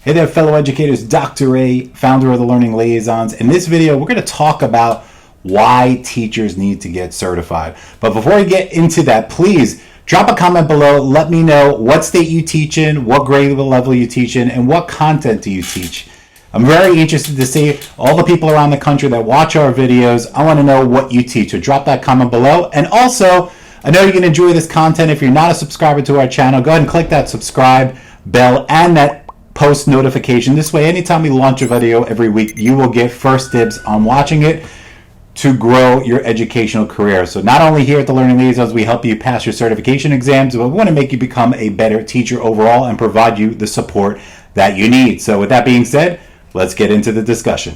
Hey there, fellow educators. Doctorate, founder of the Learning Liaisons. In this video, we're going to talk about why teachers need to get certified. But before we get into that, please drop a comment below. Let me know what state you teach in, what grade level you teach in, and what content do you teach. I'm very interested to see all the people around the country that watch our videos. I want to know what you teach. So drop that comment below. And also, I know you can enjoy this content. If you're not a subscriber to our channel, go ahead and click that subscribe bell and that post notification. This way, anytime we launch a video every week, you will get first dibs on watching it to grow your educational career. So not only here at the Learning Liaisons, we help you pass your certification exams, but we want to make you become a better teacher overall and provide you the support that you need. So with that being said, let's get into the discussion.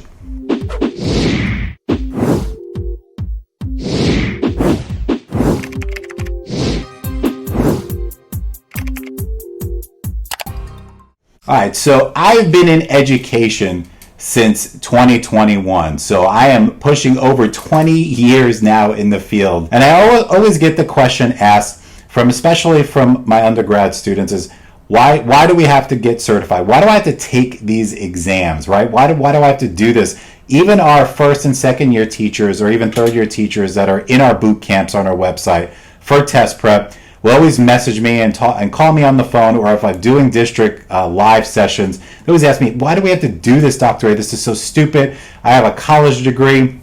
All right, so I've been in education since 2021. So I am pushing over 20 years now in the field. And I always get the question asked especially from my undergrad students is, why do we have to get certified? Why do I have to take these exams, right? Why do I have to do this? Even our first and second year teachers or even third year teachers that are in our boot camps on our website for test prep will always message me and call me on the phone, or if I'm doing district live sessions, they always ask me, why do we have to do this, doctorate? This is so stupid. I have a college degree,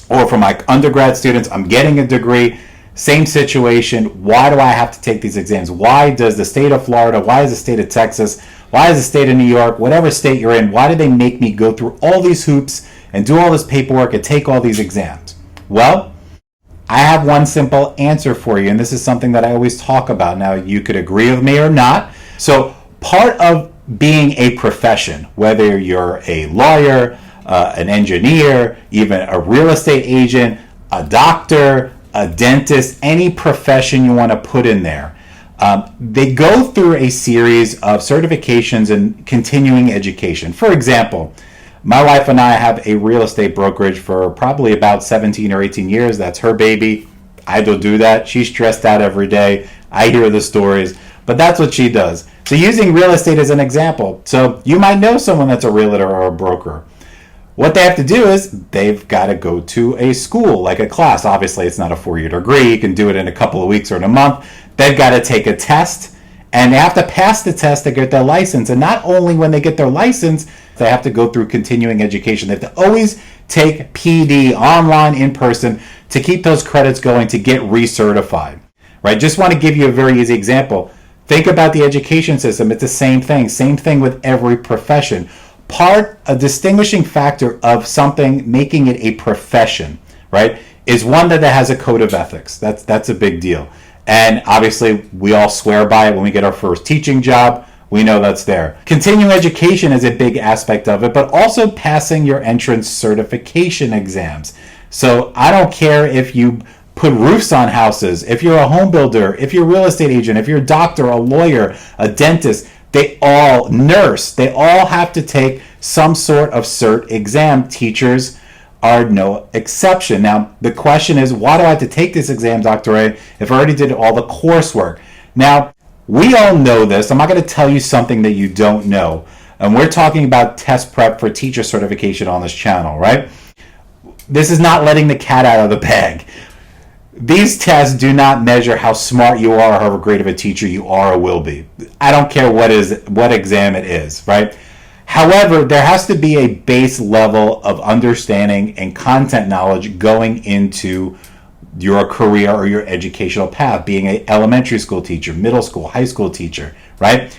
or for my undergrad students, I'm getting a degree. Same situation. Why do I have to take these exams? Why does the state of Florida, why does the state of Texas, why does the state of New York, whatever state you're in, why do they make me go through all these hoops and do all this paperwork and take all these exams? Well, I have one simple answer for you, and this is something that I always talk about. Now, you could agree with me or not. So part of being a profession, whether you're a lawyer, an engineer, even a real estate agent, a doctor, a dentist, any profession you want to put in there, they go through a series of certifications and continuing education. For example, my wife and I have a real estate brokerage for probably about 17 or 18 years. That's her baby. I don't do that. She's stressed out every day. I hear the stories, but that's what she does. So using real estate as an example. So you might know someone that's a realtor or a broker. What they have to do is they've got to go to a school, like a class. Obviously, it's not a 4-year degree. You can do it in a couple of weeks or in a month. They've got to take a test, and they have to pass the test to get their license. And not only when they get their license, they have to go through continuing education. They have to always take PD online, in person, to keep those credits going to get recertified, right? Just want to give you a very easy example. Think about the education system. It's the same thing with every profession. A distinguishing factor of something, making it a profession, right, is one that has a code of ethics. That's a big deal. And obviously, we all swear by it when we get our first teaching job. We know that's there. Continuing education is a big aspect of it, but also passing your entrance certification exams. So I don't care if you put roofs on houses, if you're a home builder, if you're a real estate agent, if you're a doctor, a lawyer, a dentist, they all have to take some sort of cert exam. Teachers are no exception. Now, the question is, why do I have to take this exam, Dr. A, if I already did all the coursework? Now, we all know this. I'm not going to tell you something that you don't know. And we're talking about test prep for teacher certification on this channel, right? This is not letting the cat out of the bag. These tests do not measure how smart you are or how great of a teacher you are or will be. I don't care what exam it is, right? However, there has to be a base level of understanding and content knowledge going into your career or your educational path, being an elementary school teacher, middle school, high school teacher, right?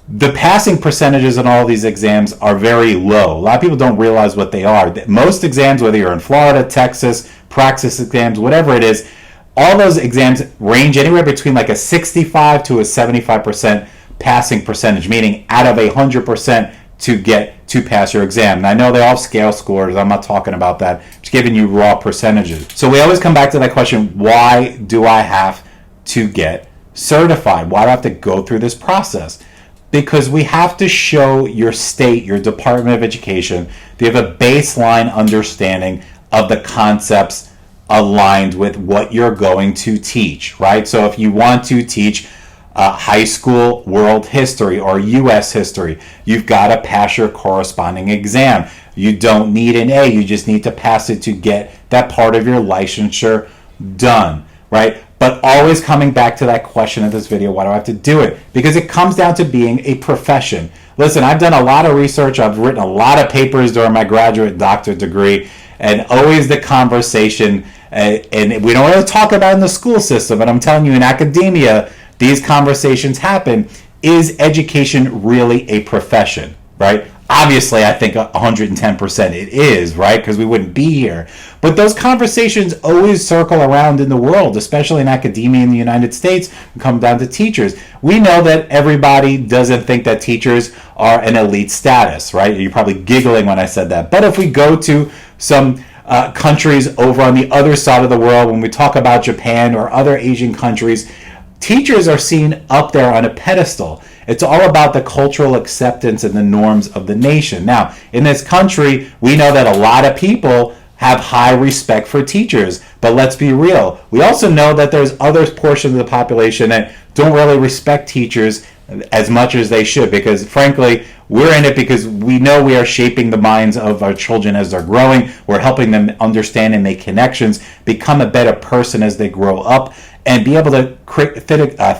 The passing percentages on all these exams are very low. A lot of people don't realize what they are. Most exams, whether you're in Florida, Texas, praxis exams, whatever it is, all those exams range anywhere between like a 65 to a 75% passing percentage, meaning out of 100% to pass your exam. And I know they all have scale scores. I'm not talking about that. I'm just giving you raw percentages. So we always come back to that question, why do I have to get certified? Why do I have to go through this process? Because we have to show your state, your Department of Education, they have a baseline understanding of the concepts aligned with what you're going to teach, right? So if you want to teach high school world history or U.S. history. You've got to pass your corresponding exam. You don't need an A, you just need to pass it to get that part of your licensure done, right? But always coming back to that question of this video, why do I have to do it? Because it comes down to being a profession. Listen, I've done a lot of research, I've written a lot of papers during my graduate doctorate degree, and always the conversation, and we don't really talk about it in the school system, but I'm telling you, in academia, these conversations happen. Is education really a profession, right? Obviously, I think 110% it is, right? Because we wouldn't be here. But those conversations always circle around in the world, especially in academia in the United States, and come down to teachers. We know that everybody doesn't think that teachers are an elite status, right? You're probably giggling when I said that. But if we go to some countries over on the other side of the world, when we talk about Japan or other Asian countries, teachers are seen up there on a pedestal. It's all about the cultural acceptance and the norms of the nation. Now, in this country, we know that a lot of people have high respect for teachers, but let's be real. We also know that there's other portions of the population that don't really respect teachers as much as they should, because frankly, we're in it because we know we are shaping the minds of our children as they're growing. We're helping them understand and make connections, become a better person as they grow up, and be able to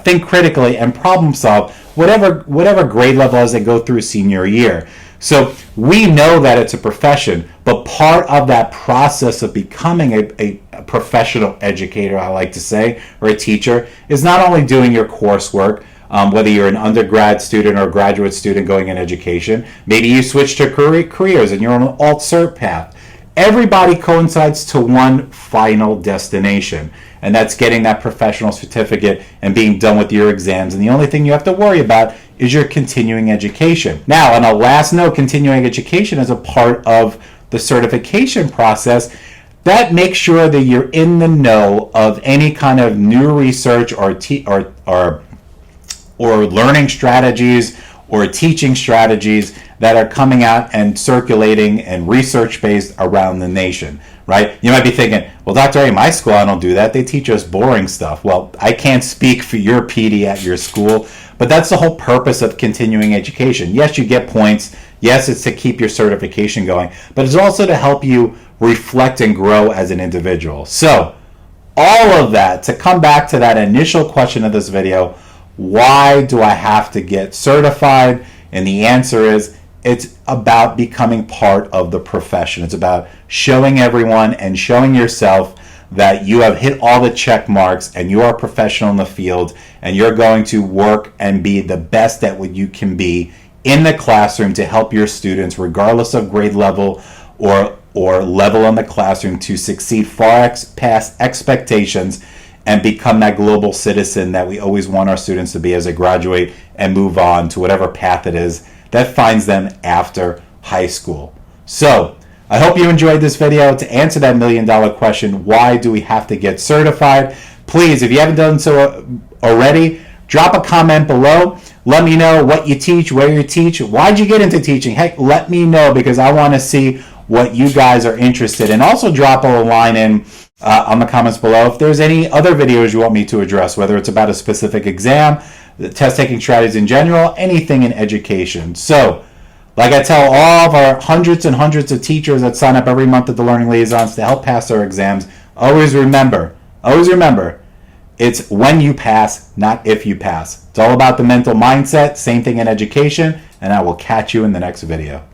think critically and problem solve whatever grade level as they go through senior year. So we know that it's a profession, but part of that process of becoming a professional educator, I like to say, or a teacher, is not only doing your coursework, whether you're an undergrad student or a graduate student going in education. Maybe you switch to careers and you're on an alt-cert path. Everybody coincides to one final destination, and that's getting that professional certificate and being done with your exams. And the only thing you have to worry about is your continuing education. Now, on a last note, continuing education is a part of the certification process that makes sure that you're in the know of any kind of new research or learning strategies or teaching strategies that are coming out and circulating and research-based around the nation, right? You might be thinking, well, Dr. A, my school, I don't do that. They teach us boring stuff. Well, I can't speak for your PD at your school, but that's the whole purpose of continuing education. Yes, you get points. Yes, it's to keep your certification going, but it's also to help you reflect and grow as an individual. So, all of that, to come back to that initial question of this video, why do I have to get certified? And the answer is, it's about becoming part of the profession. It's about showing everyone and showing yourself that you have hit all the check marks and you are a professional in the field and you're going to work and be the best at what you can be in the classroom to help your students, regardless of grade level or level in the classroom, to succeed far past expectations and become that global citizen that we always want our students to be as they graduate and move on to whatever path it is that finds them after high school. So, I hope you enjoyed this video. To answer that $1 million question, why do we have to get certified? Please, if you haven't done so already, drop a comment below. Let me know what you teach, where you teach, why'd you get into teaching. Heck, let me know, because I want to see what you guys are interested in. Also drop a line in on the comments below if there's any other videos you want me to address, whether it's about a specific exam, the test-taking strategies in general, anything in education. So, like I tell all of our hundreds and hundreds of teachers that sign up every month at the Learning Liaisons to help pass their exams, always remember, it's when you pass, not if you pass. It's all about the mental mindset, same thing in education, and I will catch you in the next video.